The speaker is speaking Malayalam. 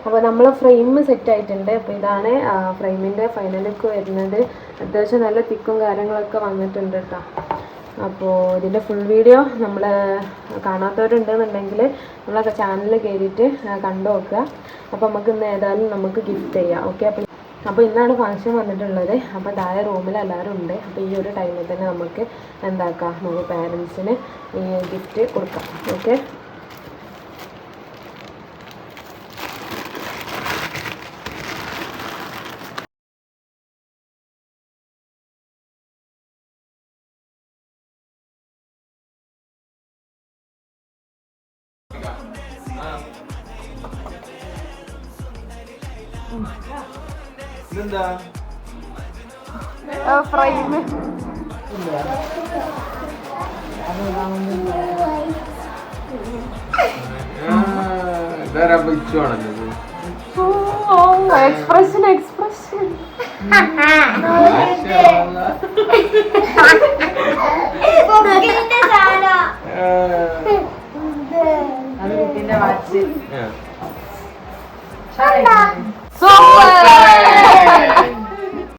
അപ്പോൾ നമ്മൾ ഫ്രെയിം സെറ്റ് ആയിട്ടുണ്ട്. അപ്പോൾ ഇതാണ് ഫ്രെയിമിൻ്റെ ഫൈനൽ ലുക്ക് വരുന്നത്. അത്യാവശ്യം നല്ല തിക്കും കാര്യങ്ങളൊക്കെ വന്നിട്ടുണ്ട് കേട്ടോ. അപ്പോൾ ഇതിൻ്റെ ഫുൾ വീഡിയോ നമ്മൾ കാണാത്തവരുണ്ടെന്നുണ്ടെങ്കിൽ നമ്മളൊക്കെ ചാനലിൽ കയറിയിട്ട് കണ്ടു നോക്കുക. അപ്പോൾ നമുക്ക് ഇന്ന് ഏതായാലും നമുക്ക് ഗിഫ്റ്റ് ചെയ്യാം. ഓക്കെ, അപ്പോൾ ഇന്നാണ് ഫംഗ്ഷൻ വന്നിട്ടുള്ളത്. അപ്പോൾ താഴെ റൂമിൽ എല്ലാവരും ഉണ്ട്. അപ്പോൾ ഈ ഒരു ടൈമിൽ തന്നെ നമുക്ക് എന്താക്കാം, നമുക്ക് പാരൻസിന് ഈ ഗിഫ്റ്റ് കൊടുക്കാം. ഓക്കെ, ഇതെന്താ ഫ്രെയിം എക്സ്പ്രഷൻ എക്സ്പ്രഷൻ സൂപ്പർ